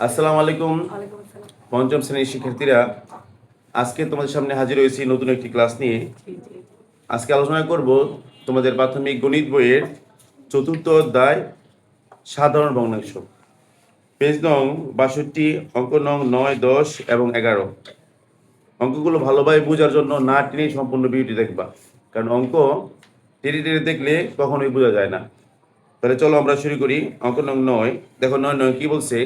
আসসালামু আলাইকুম। পঞ্চম শ্রেণীর শিক্ষার্থীরা, আজকে তোমাদের সামনে হাজির হয়েছি নতুন একটি ক্লাস নিয়ে। আজকে আলোচনা করব তোমাদের প্রাথমিক গণিত বইয়ের চতুর্থ অধ্যায় সাধারণ ভগ্নাংশ, পেজ নং 62, অঙ্ক নং 9, 10 এবং 11। অঙ্কগুলো ভালোভাবে বোঝার জন্য না টেনে সম্পূর্ণ ভিডিওটি দেখবা, কারণ অঙ্ক টেনে টেনে দেখলে কখনোই বোঝা যায় না। তাহলে চলো আমরা শুরু করি। অঙ্ক নং 9, দেখো 9 কি বলছে।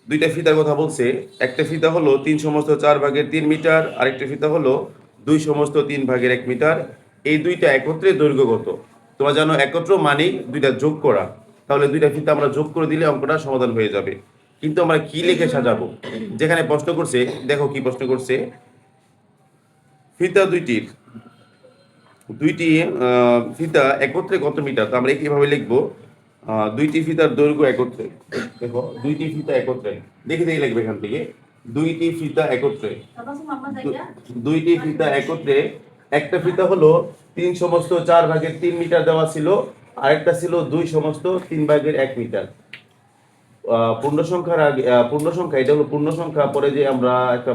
দুইটা ফিতার কথা বলছে। একটা ফিতা হলো 3/4 মিটার, আরেকটা ফিতা হলো 2/3 মিটার। এই দুইটা একত্রে দৈর্ঘ্য কত? তোমরা জানো একত্র মানেই দুইটা যোগ করা। তাহলে দুইটা ফিতা আমরা যোগ করে দিলে অঙ্কটা সমাধান হয়ে যাবে। কিন্তু আমরা কি লিখে সাজাবো? যেখানে প্রশ্ন করছে, দেখো কি প্রশ্ন করছে। ফিতা দুইটি ফিতা একত্রে কত মিটার? তো আমরা কিভাবে লিখবো? দুইটি ফিতার দৈর্ঘ্য একত্রে, দেখো দুইটি ফিতা একত্রে, দেখে লিখবে এখান থেকে। দুইটি ফিতা একত্রে, দুইটি ফিতা একত্রে। একটা ফিতা হলো 3/4 মিটার দেওয়া ছিল, আরেকটা ছিল 2/3 মিটার। পূর্ণ সংখ্যার আগে পূর্ণ সংখ্যা, এটা হলো পূর্ণ সংখ্যা। পরে যে আমরা একটা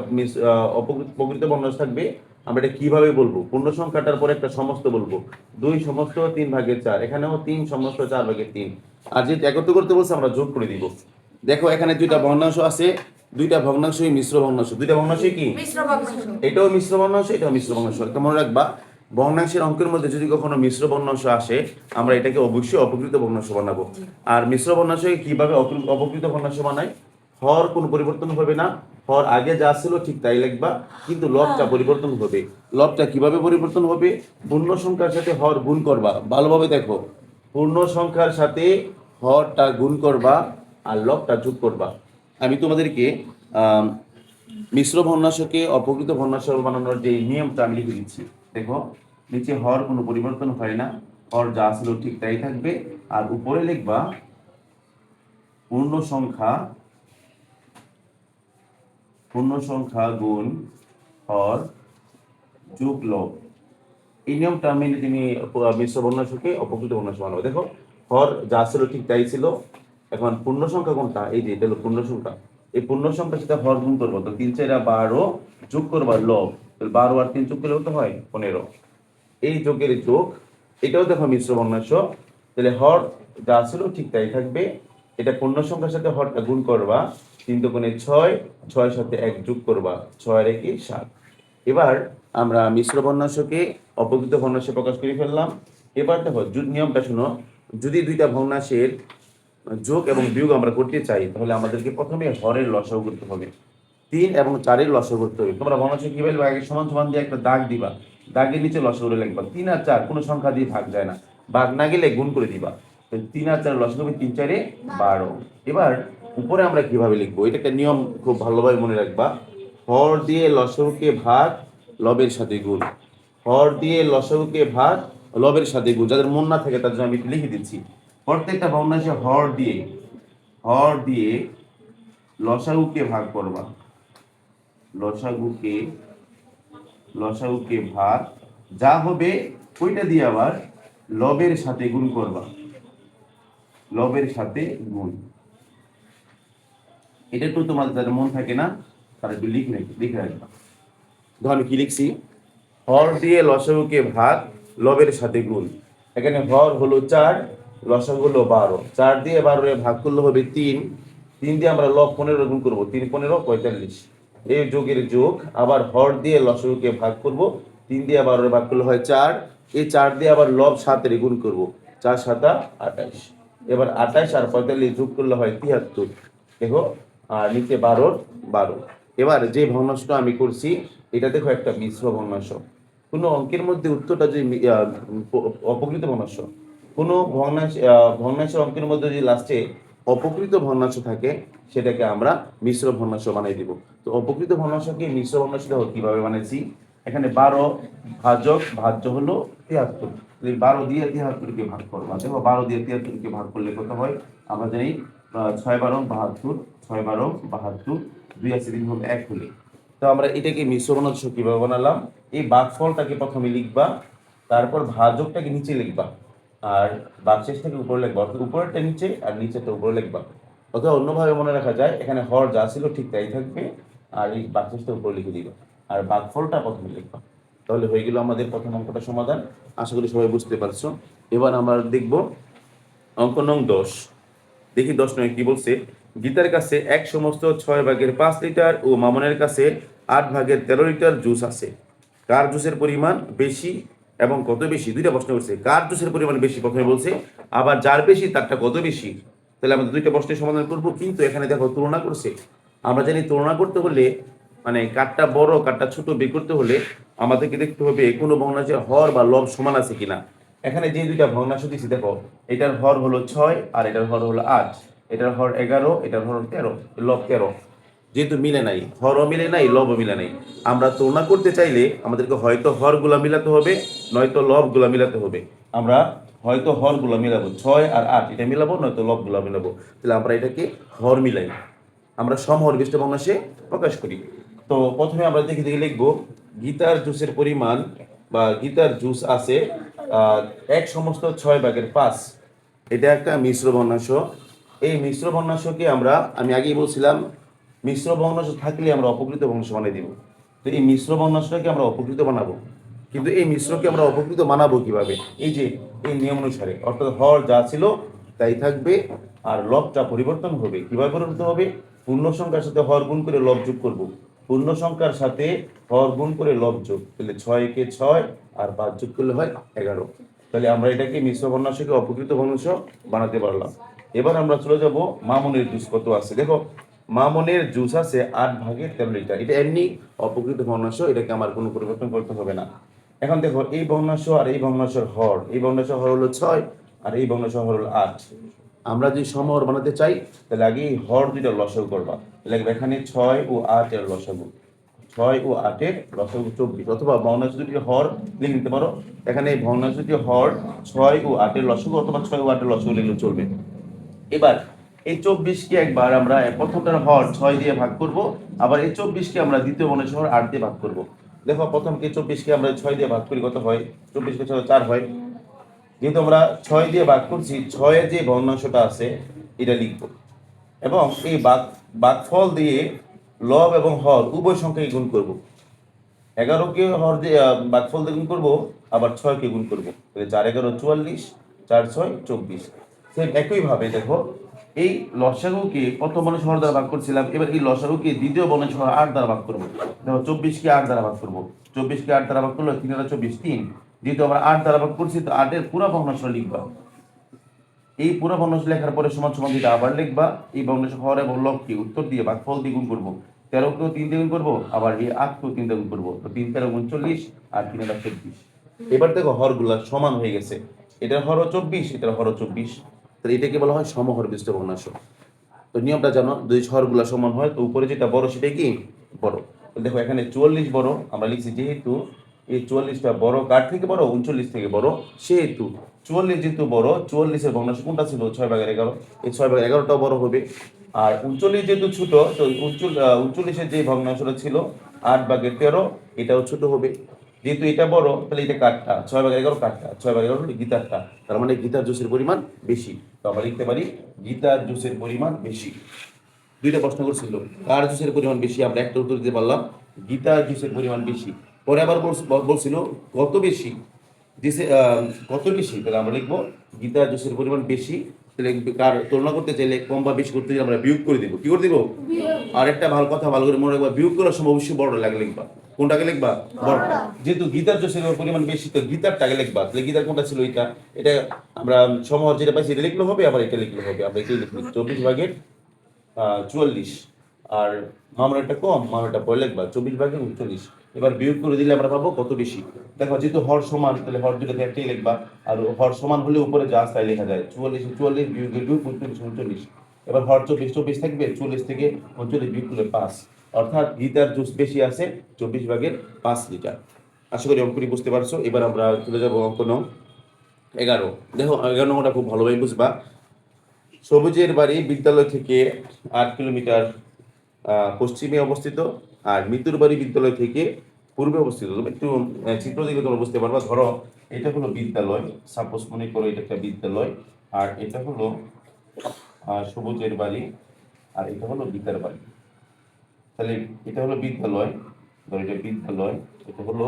প্রকৃত ভগ্নাংশ থাকবে, আমরা এটা কিভাবে বলবো? পূর্ণ সংখ্যাটার পরে একটা সমস্ত বলবো, 2/3/4। এখানেও 3/4/3। আর যেটা একত্র করতে বলছে আমরা যোগ করে দিব। দেখো এখানে দুইটা ভগ্নাংশ আছে, দুইটা ভগ্নাংশই মিশ্র ভগ্নাংশ। দুইটা ভগ্নাংশই কি? এটাও মিশ্র ভগ্নাংশ, এটাও মিশ্র ভগ্নাংশ। এটা মনে রাখবা, ভগ্নাংশের অঙ্কের মধ্যে যদি কখনো মিশ্র ভগ্নাংশ আসে, আমরা এটাকে অবশ্যই অপকৃত ভগ্নাংশ বানাবো। আর মিশ্র ভগ্নাংশকে কিভাবে অপকৃত ভগ্নাংশ বানায়? হর কোনো পরিবর্তন হবে না, হর আগে যা ছিল ঠিক তাই লিখবা, কিন্তু লবটা পরিবর্তন হবে। লবটা কিভাবে পরিবর্তন হবে? পূর্ণ সংখ্যার সাথে হর গুণ করবা। ভালোভাবে দেখো, পূর্ণ সংখ্যার সাথে হরটা গুণ করবা আর লবটা যোগ করবা। আমি তোমাদেরকে মিশ্র ভগ্নাংশকে অপকৃত ভগ্নাংশ বানানোর যে নিয়মটা আমি লিখে দিচ্ছি। দেখো, নিচে হর কোনো পরিবর্তন হয় না, হর যা ছিল ঠিক তাই থাকবে। আর উপরে লিখবা পূর্ণ সংখ্যা গুণ হর যোগ লব। এই নিয়মটা মেনে তুমি মিশ্র ভগ্নাংশকে অপকৃত ভগ্নাংশ বানাবো। দেখো, হর যা ছিল ঠিক তাই ছিল। এখন পূর্ণ সংখ্যা কোনটা? এই যে এটা হলো পূর্ণ সংখ্যা। এই পূর্ণ সংখ্যার সাথে হর গুণ করবো, তো 3×4 = 12 যোগ করবা লব। 12 আর 3 যোগ করলে কত হয়? 15। এই যোগের যোগ, এটাও দেখো মিশ্র ভগ্নাংশ। তাহলে হর যা ছিল ঠিক তাই থাকবে। এটা পূর্ণ সংখ্যার সাথে হরটা গুণ করবা, 3 × 6, 6 সাথে 1 যোগ করবা, 6 আর 1 = 7। এবার আমরা মিশ্র ভগ্নাংশকে অপকৃত ভগ্নাংশে প্রকাশ করে ফেললাম। এবার দেখো নিয়মটা শোনো। যদি দুইটা ভগ্নাংশের যোগ এবং বিয়োগ আমরা করতে চাই, তাহলে আমাদেরকে প্রথমে হরের লসাগু করতে হবে। 3 এবং 4-এর লসাগু করতে হবে। তোমরা ভগ্নাংশ কিভাবে লিখবা? আগে সমান সমান দিয়ে একটা দাগ দিবা, দাগের নিচে লসাগু লিখবা। 3 আর 4 কোনো সংখ্যা দিয়ে ভাগ যায় না, ভাগ না গেলে গুণ করে দিবা। 3 আর 4 লসাগু হবে 3×4 = 12। এবার উপরে আমরা কিভাবে লিখবো? এটা একটা নিয়ম, খুব ভালোভাবে মনে রাখবা। হর দিয়ে লসাগুকে ভাগ, লবের সাথে গুণ। হর দিয়ে লসাগুকে ভাগ, লবের সাথে গুণ। যাদের মন না থাকে তার জন্য আমি লিখে দিচ্ছি। প্রত্যেকটা ভগ্নাংশে হর দিয়ে লসাগুকে ভাগ করবা। লসাগুকে ভাগ যা হবে ওইটা দিয়ে আবার লবের সাথে গুণ করবা। লবের সাথে গুণ। এটা একটু তোমাদের যাদের মন থাকে না তারা একটু লিখে রাখবা। ধর আমি কি লিখছি? হর দিয়ে লসাগুকে ভাগ, লবের সাথে গুণ। এখানে হর হলো 4, লসাগু হলো 12। 4 দিয়ে 12 ভাগ করলে হবে 3। 3 দিয়ে আমরা লব 15 গুণ করবো, 3 15 45। এই যোগের যোগ, আবার হর দিয়ে লসাগুকে ভাগ করব, 3 দিয়ে 12 ভাগ করলে হয় 4। এই 4 দিয়ে আবার লব 7 গুণ করব, 4 7 28। এবার 28 আর 45 যোগ করলে হয় 73। দেখো, আর নিচে 12। এবার যে ভগ্নাংশটা আমি করছি, এটা দেখো একটা মিশ্র ভগ্নাংশ। কোনো অঙ্কের মধ্যে উত্তরটা যদি অপকৃত ভগ্নাংশ, কোনো ভগ্নাংশের অঙ্কের মধ্যে যদি লাস্টে অপকৃত ভগ্নাংশ থাকে, সেটাকে আমরা মিশ্র ভগ্নাংশ বানিয়ে দিব। তো অপকৃত ভগ্নাংশকে মিশ্র ভগ্নাংশ কিভাবে বানাইছি? এখানে 12 ভাজ্য হলো 73। 12 দিয়ে 73কে ভাগ করবো। দেখো 12 দিয়ে 73কে ভাগ করলে কত হয়? আমরা জানি 6 × 12 = 72, 6 × 12 = 72, 2 আছে 3 হবে 1 হলে। তো আমরা এটাকে মিশ্র ভগ্নাংশ কিভাবে বানালাম? এই ভাগফলটাকে প্রথমে লিখবা, তারপর ভাজকটাকে নিচে লিখবা, আর ভাগশেষটাকে উপরে লিখবা। অর্থাৎ উপরেরটা নিচে আর নিচেরটা উপরে লিখবা। অথবা অন্যভাবে মনে রাখা যায়, এখানে হর যা ছিল ঠিক তাই থাকবে, আর এই বাকশেষটা উপরে লিখে দিবা, আর ভাগফলটা প্রথমে লিখবা। তাহলে হয়ে গেল আমাদের প্রথম অঙ্কটা সমাধান। আশা করি সবাই বুঝতে পারছো। এবার আমরা দেখব অঙ্ক নং 10। দেখি 10 নয় কি বলছে। গীতার কাছে এক সমস্ত 6/5 লিটার ও মামনের কাছে 8/13 লিটার জুস আছে। কার জুসের পরিমাণ বেশি এবং কত বেশি? দুইটা প্রশ্ন করছে। কার জুসের পরিমাণ বেশি প্রথমে বলছে, আবার যার বেশি তারটা কত বেশি। তাহলে আমরা দুইটা প্রশ্নের সমাধান করব, কিন্তু এখানে দেখো তুলনা করছে। আমরা জানি তুলনা করতে হলে মানে কারটা বড় কারটা ছোট বের করতে হলে আমাদেরকে দেখতে হবে কোনো ভগ্নাংশের হর বা লব সমান আছে কিনা। এখানে যে দুইটা ভগ্নাংশ দিচ্ছি দেখো, এটার হর হলো 6 আর এটার হর হলো 8, এটার হর 11, এটার হর 13, লব 13। যেহেতু মিলে নাই, হরও মিলে নাই, লবও মিলে নাই, আমরা তুলনা করতে চাইলে আমাদেরকে হয়তো হরগুলা মিলাতে হবে, নয়তো লবগুলা মিলাতে হবে। আমরা হয়তো হরগুলা মিলাবো, 6 আর 8 এটা মিলাবো, নয়তো লবগুলা মিলাবো। তাহলে আমরা এটাকে হর মিলাই, আমরা সমহর বিশিষ্ট ভগ্নাংশে প্রকাশ করি। তো প্রথমে আমরা দেখে লিখবো গীতার জুসের পরিমাণ বা গীতার জুস আছে এক সমস্ত 6/5। এটা একটা মিশ্র ভগ্নাংশ। এই মিশ্র ভগ্নাংশকে আমি আগেই বলছিলাম, মিশ্র ভগ্নাংশ থাকলে আমরা অপকৃত ভগ্নাংশ বানিয়ে দিব। তো এই মিশ্র ভগ্নাংশটাকে আমরা অপকৃত বানাবো, কিন্তু এই মিশ্রকে আমরা অপকৃত বানাবো কিভাবে? এই যে এই নিয়ম অনুসারে, অর্থাৎ হর যা ছিল তাই থাকবে, আর লবটা পরিবর্তন হবে। কিভাবে পরিবর্তন হবে? পূর্ণ সংখ্যার সাথে হর গুণ করে লব যোগ করব, পূর্ণ সংখ্যার সাথে হর গুণ করে লব যোগ, তাহলে 6 কে 6 আর 5 যোগ করলে হয় 11। তাহলে আমরা এটাকে মিশ্র ভগ্নাংশকে অপকৃত ভগ্নাংশ বানাতে পারলাম। এবার আমরা চলে যাব মামনের জুস কত আছে। দেখো মামনের জুস আছে 8/13 লিটার। এটা এমনি অপকৃত ভগ্নাংশ, এটাকে আমার কোনো পরিবর্তন করতে হবে না। এখন দেখো এই ভগ্নাংশ আর এই ভগ্নাংশের হর, এই ভগ্নাংশের হর হলো 6 আর এই ভগ্নাংশের হর হলো 8। আমরা যদি সমহর বানাতে চাই তাহলে আগে এই হর দুইটা লসাগু করবা। তাহলে এখানে 6 ও 8 এর লসাগু, 6 ও 8 এর লসাগু 24, অথবা ভগ্নাংশ দুটির হর লিখে নিতে পারো। এখানে এই ভগ্নাংশ দুটির হর 6 ও 8 এর লসাগু, অথবা 6 ও 8 এর লসাগু লিখলে চলবে। এবার এই 24কে একবার আমরা প্রথমটার হর 6 দিয়ে ভাগ করব, আবার এই 24কে আমরা দ্বিতীয় ভগ্নাংশের হর 8 দিয়ে ভাগ করব। দেখো প্রথমকে 24কে আমরা 6 দিয়ে ভাগ করি, কত হয়? 24কে 6 4 হয়। যেহেতু আমরা 6 দিয়ে ভাগ করছি, 6 এর যে ভগ্নাংশটা আছে এটা লিখব, এবং এই ভাগফল দিয়ে লব এবং হর উভয় সংখ্যাকে গুণ করব। 11কে হর দিয়ে ভাগফল দিয়ে গুণ করবো, আবার 6কে গুণ করবো, তাহলে 4 11 44, 4 6 24। সেম একইভাবে দেখো এই লসাগুকে প্রথম বর্ণের হর দ্বারা ভাগ করছিলাম, এবার এই লসাগুকে দ্বিতীয় বর্ণের হর 8 দ্বারা ভাগ করবো। দেখো 24কে 8 দ্বারা ভাগ করবো, 24কে 8 দ্বারা ভাগ করলে 3 24 3। যেহেতু আমরা 8 দ্বারা ভাগ করছি, তো 8 এর পুরো ভগ্নাংশ লিখবা। এই পুরো ভগ্নাংশ লেখার পরে সমান সমান দুইটা আবার লিখবা। এই ভগ্নাংশ হর এবং লবকে উত্তর দিয়ে ভাগফল দিয়ে গুণ করবো। 13কেও 3 দিয়ে গুণ করবো, আবার এই 8কেও 3 দিয়ে গুণ করবো। তো 3 13 39 আর 3 24। এবার দেখো হরগুলা সমান হয়ে গেছে, এটার হরও 24, এটার হরও 24। তাহলে এটাকে বলা হয় সমহর বিশিষ্ট ভগ্নাংশ। তো নিয়মটা জানো, যদি হরগুলা সমান হয় তো উপরে যেটা বড় সেটাই কি বড়। তো দেখো এখানে 44 বড়, আমরা লিখছি যেহেতু এই 44টা বড়, কার থেকে বড়? 39 থেকে বড়, সেহেতু 44 যেহেতু বড়, 44-এর ভগ্নাংশ কোনটা ছিল? 6/11। এই 6/11টাও বড় হবে। আর 39 যেহেতু ছোট, তো 39-এর যে ভগ্নাংশটা ছিল 8/13, এটাও ছোট হবে। যেহেতু এটা বড়, তাহলে এটা কাঠটা 6/11 কাঠটা, 6/11 হলো গীতারটা, তার মানে গীতার জুসের পরিমাণ বেশি। তো আমরা লিখতে পারি গীতার জুসের পরিমাণ বেশি। দুইটা প্রশ্ন করছিল, কার জুসের পরিমাণ বেশি, আমরা একটা উত্তর দিতে পারলাম, গীতার জুসের পরিমাণ বেশি। পরে আবার বলছিল কত বেশি, কত বেশি, তাহলে আমরা লিখবো গীতার জুসের পরিমাণ বেশি। তাহলে কার তুলনা করতে চাইলে কম বা বেশি করতে গেলে আমরা বিয়োগ করে দিব। কি করে দিব? আর একটা ভালো কথা ভালো করে মনে রাখবা, বিয়োগ করার সময় অবশ্যই বড় লাগে লিখবা। কোনটাকে লিখবা? বড়। যেহেতু গীতার জুসের পরিমাণ বেশি, তো গীতারটাকে লিখবা। তাহলে গীতার কোনটা ছিল? এটা আমরা সমহর যেটা পাইছি এটা লিখলে হবে, আবার এটা লিখলে হবে। আমরা এটাই লিখবো 24/44। আর মামলাটা কম, মামলাটা পরে লিখবা 24/39। এবার বিয়োগ করে দিলে আমরা পাবো কত বেশি। দেখো যেহেতু হর সমান, তাহলে হর দুটোকে একটাই লিখবা, আর হর সমান হলে উপরে যা তাই লেখা যায়। 44 বিয়োগের 2 39। এবার হর 24 24 থাকবে, 44 থেকে 39 বিয়োগ করলে 5, অর্থাৎ গীতার জুস বেশি আছে 24/5 লিটার। আশা করি অঙ্কটি বুঝতে পারছো। এবার আমরা চলে যাবো অঙ্ক নং 11। দেখো 11 নম্বরটা খুব ভালোভাবে বুঝবা। সবুজের বাড়ি বিদ্যালয় থেকে 8 কিলোমিটার পশ্চিমে অবস্থিত, আর মিতুর বাড়ি বিদ্যালয় থেকে পূর্বে অবস্থিত। তুমি একটু চিত্র দিলে তোমরা বুঝতে পারবা। ধরো এটা হলো বিদ্যালয়, সাপোজ মনে করো এটা একটা বিদ্যালয়, আর এটা হলো সবুজের বাড়ি, আর এটা হলো গীতার বাড়ি। তাহলে এটা হলো বিদ্যালয়, ধর এটা বিদ্যালয়, এটা হলো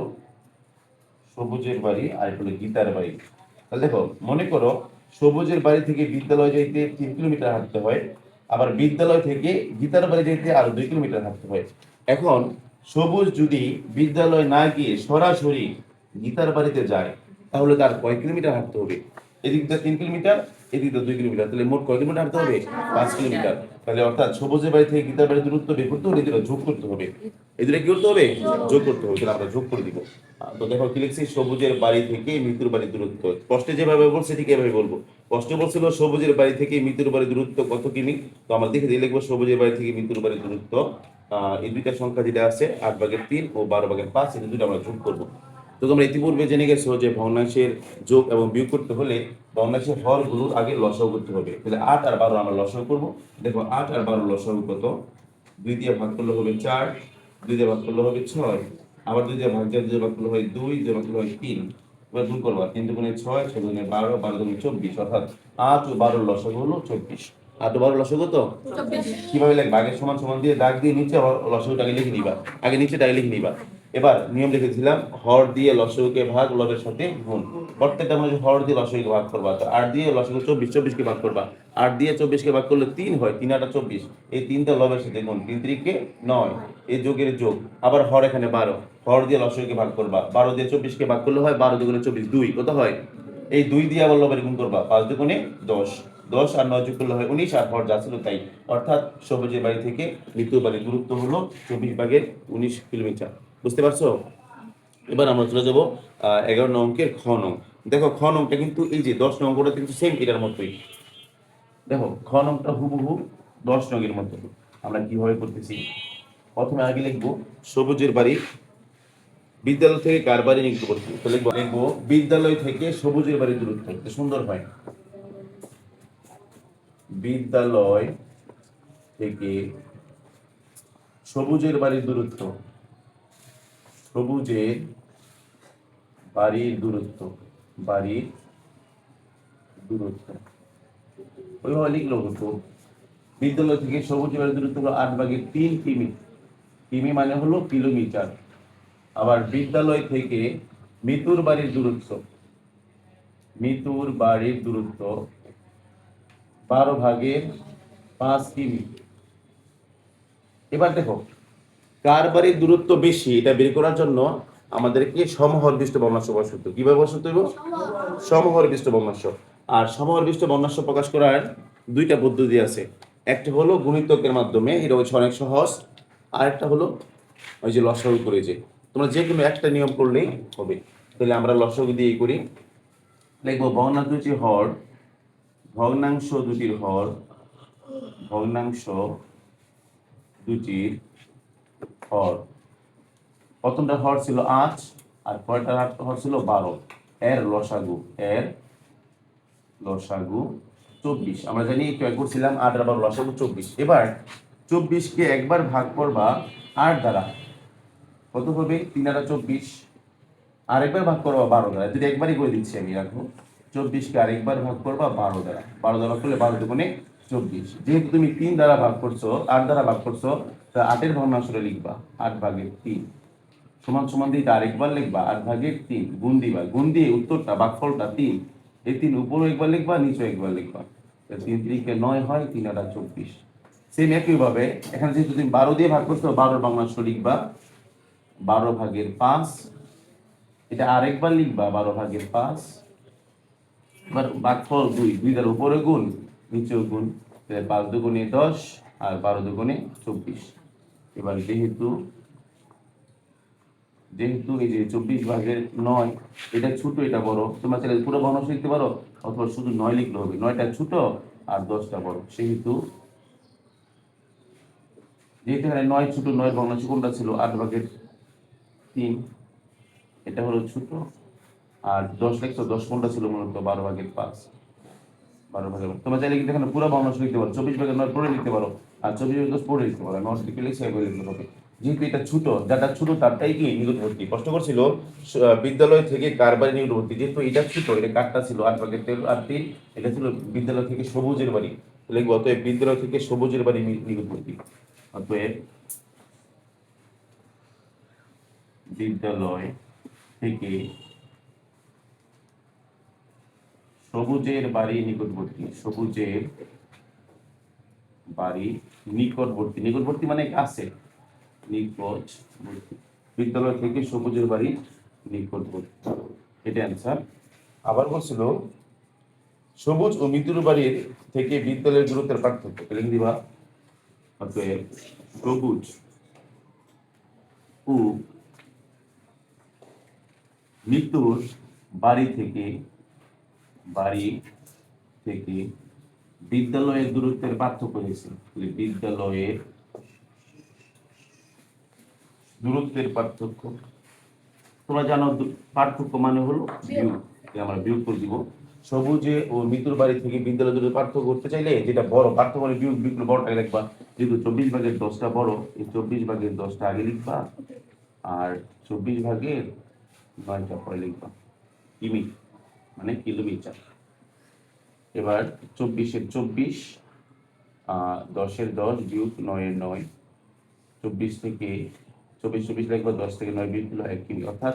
সবুজের বাড়ি, আর এটা হলো গীতার বাড়ি। তাহলে দেখো, মনে করো সবুজের বাড়ি থেকে বিদ্যালয় যাইতে 3 কিলোমিটার হাঁটতে হয়, আবার বিদ্যালয় থেকে গীতার বাড়ি যাইতে আরো 2 কিলোমিটার হাঁটতে হয়। এখন সবুজ যদি বিদ্যালয় না গিয়ে সরাসরি গীতার বাড়িতে যায়, তাহলে তার কয় কিলোমিটার হাঁটতে হবে? এদিক দিয়ে 3 কিলোমিটার, এদিক দিয়ে 2 কিলোমিটার, তাহলে মোট কয় কিলোমিটার হাঁটতে হবে? 5 কিলোমিটার। তাহলে অর্থাৎ সবুজের বাড়ি থেকে গীতার বাড়ির দূরত্ব বের করতে হলে এদের যোগ করতে হবে। এদের কি করতে হবে? যোগ করতে হবে। তাহলে আমরা যোগ করে দিব। তো দেখো কি লিখছি, সবুজের বাড়ি থেকে মৃত্যুর বাড়ির দূরত্ব। স্পষ্টে যেভাবে বলছে ঠিক এভাবে বলবো। স্পষ্ট বলছিল সবুজের বাড়ি থেকে মৃত্যুর বাড়ির দূরত্ব কত কিমি, তো আমরা দেখে দিয়ে লিখবো সবুজের বাড়ি থেকে মৃত্যুর বাড়ির দূরত্ব, এই দুইটা সংখ্যা যেটা আছে 8/3 ও 12/5, এই দুটো আমরা যোগ করবো। তো তোমরা ইতিপূর্বে জেনে গেছো যে ভগ্নাংশের যোগ এবং বিয়োগ করতে হলে ভগ্নাংশের হরগুলোর আগে লসাগু করতে হবে। তাহলে 8 আর 12 আমরা লসাগু করবো। দেখো 8 আর 12 লসাগু কত? 2 দিয়ে ভাগ করলে হবে 4, 2 দিয়ে ভাগ করলে হবে 6, আবার 2 দিয়ে ভাগ দিয়ে 2 দিয়ে ভাগ করলে হয় 2, 2 দিয়ে ভাগ করলে হয় 3। এবার গুণ করবা, 3 দুগুণে 6, 6 দুগুণে 12, 12 দুগুণে 24, অর্থাৎ 8 ও 12 লসাগু হলো 24। 8 ও 12 লসাগু তো কিভাবে লিখবা? আগে সমান সমান দিয়ে দাগ দিয়ে নিচে আবার লসাগুটাকে লিখে নিবা, আগে নিচেটাকে লিখে নিবা। এবার নিয়ম লিখেছিলাম, হর দিয়ে লসাগুকে ভাগ, লবের সাথে গুণ। প্রত্যেকটা মানুষ হর দিয়ে লসাগুকে ভাগ করবা। তো 8 দিয়ে লসাগু 24, 24কে ভাগ করবা। 8 দিয়ে 24কে ভাগ করলে 3 হয়, 3 8 24, এই 3টা লবের সাথে গুণ, 3 3 9, এই যোগের যোগ। আবার হর এখানে 12, হর দিয়ে লসাগুকে ভাগ করবা। 12 দিয়ে 24কে ভাগ করলে হয় 12 দুগুণে 24, 2 কত হয়? এই 2 দিয়ে আবার লবের গুণ করবা, 5 দুগুণে 10, 10 আর 9 যোগ করলে হয় 19, আর হর যা ছিল তাই। অর্থাৎ সবুজের বাড়ি থেকে মৃত্যুর বাড়ির দূরত্ব হলো 24/19 কিলোমিটার। বুঝতে পারছো? এবার আমরা চলে যাবো 11 নং অঙ্কের খ নং। দেখো খ নংটা কিন্তু এই যে 10 নং অঙ্কটা কিন্তু সেম এটার মতোই। দেখো খ নংটা হুবহু 10 নং এর মতো। আমরা কিভাবে করতেছি, প্রথমে আগে লিখবো সবুজের বাড়ি বিদ্যালয় থেকে কার বাড়ি নিযুক্ত করতে, তো লিখবো বিদ্যালয় থেকে সবুজের বাড়ির দূরত্ব। সুন্দর হয়, বিদ্যালয় থেকে সবুজের বাড়ির দূরত্ব, সবুজের বাড়ির দূরত্ব, বাড়ির দূরত্ব ওইভাবে লিখলো হতো। বিদ্যালয় থেকে সবুজের বাড়ির দূরত্ব হলো 8/3 কিমি, কিমি মানে হলো কিলোমিটার। আবার বিদ্যালয় থেকে মৃত্যুর বাড়ির দূরত্ব, মৃত্যুর বাড়ির দূরত্ব 12/5 কিমি। এবার দেখো কার বাড়ির দূরত্ব বেশি এটা বের করার জন্য আমাদেরকে সমহরবিষ্ট ভগ্নাংশ বসাতে হবে। কিভাবে বসাতে হবে? সমহরবিষ্ট ভগ্নাংশ। আর সমহরবিষ্ট ভগ্নাংশ প্রকাশ করার দুইটা পদ্ধতি আছে। একটা হলো গুণিতকের মাধ্যমে, এটা হচ্ছে অনেক সহজ। আর একটা হলো ওই যে লসাগু করে, যে তোমরা যে কোনো একটা নিয়ম করলেই হবে। তাহলে আমরা লসাগু দিয়ে করি, লিখবো ভগ্নাংশ দুটির হর, ভগ্নাংশ দুটির হর, ভগ্নাংশ দুটির হর। প্রথমটা হর ছিল 8 আর পরেরটা হর ছিল 12, এর লসাগু, এর লসাগু 24। আমরা জানি একটু এক করছিলাম 8 আর 12 লসাগু 24। এবার 24কে একবার ভাগ করবা 8 দ্বারা, কত হবে? 3 আর 24। আরেকবার ভাগ করবা 12 দ্বারা, যদি একবারই করে দিচ্ছি আমি, রাখো 24কে আরেকবার ভাগ করবা 12 দ্বারা, 12 দ্বারা করলে 12 দুগুণে 24। যেহেতু তুমি 3 দ্বারা ভাগ করছো, 8 দ্বারা ভাগ করছো, তা 8-এর ভগ্নাংশটা লিখবা 8/3 সমান সমান দিয়ে আরেকবার লিখবা 8/3 গুণ দিবা, গুণ দিয়ে উত্তরটা ভাগফলটা 3, এই 3 উপরে একবার লিখবা, নিচে একবার লিখবা। 3 3 9 হয়, 3 8 24। সেম একই ভাবে এখানে যেহেতু তুমি 12 দিয়ে ভাগ করছো, 12-এর ভগ্নাংশ লিখবা 12/5, এটা আরেকবার লিখবা 12/5। এবার ভাগফল 2, 2 দ্বারা উপরে গুণ, নিচেও গুণ, তাহলে 5 দুগুণে 10 আর 12 দুগুণে 24। এবার যেহেতু এই যে 24/9, এটা ছোট এটা বড়, তোমরা চাইলে পুরো ভগ্নাংশ লিখতে পারো, অথবা শুধু 9 লিখলে হবে। 9টা ছোট আর 10টা বড়, সেহেতু যেহেতু এখানে 9 ছোট, 9 ভগ্নাংশ কোনটা ছিল? 8/3, এটা হলো ছোট। আর 10 লিখছো, 10 কোনটা ছিল? মূলত 12/5, 12/5। তোমরা চাইলে কিন্তু এখানে পুরো ভগ্নাংশ লিখতে পারো, 24/9 পড়ে লিখতে পারো, আর 24/10 পড়ে লিখতে পারো। 9 লিখে লিখে লিখতে হবে। যেহেতু এটা ছোট, যাটা ছোট তারটাই কি নিকটবর্তী। প্রশ্ন করছিল বিদ্যালয় থেকে কার বাড়ি নিকটবর্তী, যেহেতু এটা ছোট, এটা কারটা ছিল 8/3, এটা ছিল বিদ্যালয় থেকে সবুজের বাড়ি। তো লিখবো অতএব বিদ্যালয় থেকে সবুজের বাড়ি নিকটবর্তী। অতএব বিদ্যালয় থেকে সবুজের বাড়ি নিকটবর্তী। সবুজের বাড়ি নিকটবর্তী, নিকটবর্তী মানে কাছে, নিকটবর্তী। বিদ্যালয় থেকে সবুজের বাড়ি নিকটবর্তী, এটা অ্যান্সার। আবার বলছিল সবুজ ও মৃত্যুর বাড়ির থেকে বিদ্যালয়ের দূরত্বের পার্থক্য লিখে দিবা। অতএব সবুজ ও মৃত্যুর বাড়ি থেকে বিদ্যালয়ের দূরত্বের পার্থক্য হয়েছে। বিদ্যালয়ের দূরত্বের পার্থক্য, তোমরা জানো পার্থক্য মানে হলো বিয়োগ, আমরা বিয়োগ করে দিব। সবুজে ও মৃত্যুর বাড়ি থেকে বিদ্যালয়ের দূরত্বের পার্থক্য করতে চাইলে যেটা বড় পার্থক্য মানে বিয়োগ, বিয়োগ বড়টাকে লিখবা। যেহেতু 24 ভাগের 10টা বড়, এই 24 ভাগের 10টা আগে লিখবা আর 24 ভাগের 9টা পরে লিখবা। কিমি মানে কিলোমিটার। এবার 24-এর 24, 10-এর 10 বিয়োগ 9-এর 9, 24 থেকে 24 লিখবা, 10 থেকে 9 বিয়োগ হলো 1 কিমি। অর্থাৎ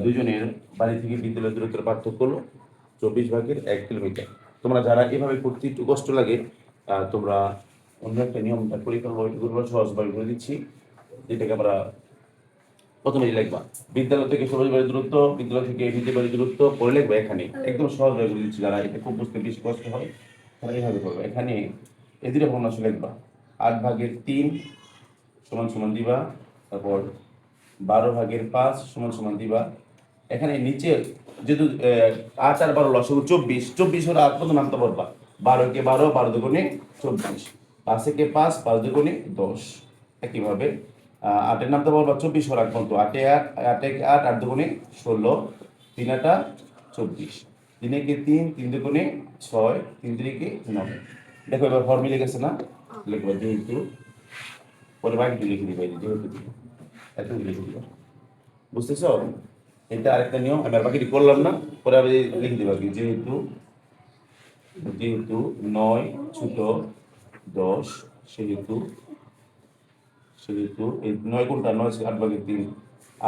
দুজনের বাড়ি থেকে বিদ্যালয়ের দূরত্বের পার্থক্য হলো 24 ভাগের 1 কিলোমিটার। তোমরা যারা এভাবে করতে একটু কষ্ট লাগে, তোমরা অন্য একটা নিয়মটা পরিকল্পনা সহজভাবে করে দিচ্ছি, যেটাকে আমরা প্রথমে লিখবা বিদ্যালয় থেকে সবুজ বাড়ির দূরত্ব, বিদ্যালয় থেকে বিদ্যালয় বাড়ির দূরত্ব, পরে লিখবা এখানে একদম সহজভাবে বলে দিচ্ছি। যারা এটা খুব বুঝতে বেশি কষ্ট হয় তারা এইভাবে করবে। এখানে এদিকে ভগ্নাংশ লিখবা 8 ভাগের 3 সমান সমান দিবা, তারপর 12 ভাগের 5 সমান সমান দিবা। এখানে নিচে যেহেতু 8 আর 12 লসাগু 24, 24 হলো 8 পর্যন্ত নামতে পারবা। 12 কে 12, 12 দুগুণে 24, 5 কে 5, 5 দুগুণে 10। একইভাবে 8 এর নামতে পারবা 24 হলো 8 পর্যন্ত, 8 এ 8, 8 এ 8, 8 দুগুণে 16, 3 8 24, 3 একে 3, 3 দুগুণে 6, 3 3 9। দেখো এবার ফর্মুলা মিলে গেছে না? লিখবা যেহেতু, পরে বাকিটি লিখে দিবা, যেহেতু এত লিখে দিবা। বুঝতেছ? এটা আরেকটা নিয়ম, আমি আর বাকিটি করলাম না, পরে আমি লিখে দিবা যেহেতু 9 ছোট 10, সেহেতু এই 9 কোনটা, 9 8 ভাগের 3,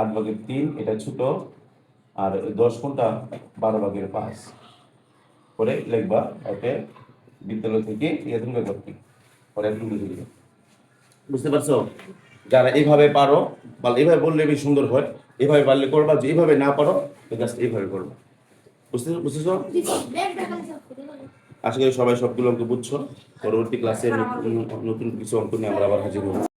8 ভাগের 3 এটা ছোট, আর 10 কোনটা, 12 ভাগের 5। পরে লিখবা ওকে বিদ্যালয় থেকে এরকম করতে, পরে একটু লিখে দিবা। বুঝতে পারছো? যারা এইভাবে পারো, বা এইভাবে বললে বেশি সুন্দর হয়, এইভাবে পারলে করবা, যে এইভাবে না পারো জাস্ট এইভাবে করবা। বুঝতেছো? আশা করি সবাই সবগুলো অঙ্ক বুঝছো। পরবর্তী ক্লাসে নতুন কিছু অঙ্ক নিয়ে আমরা আবার হাজির হবো।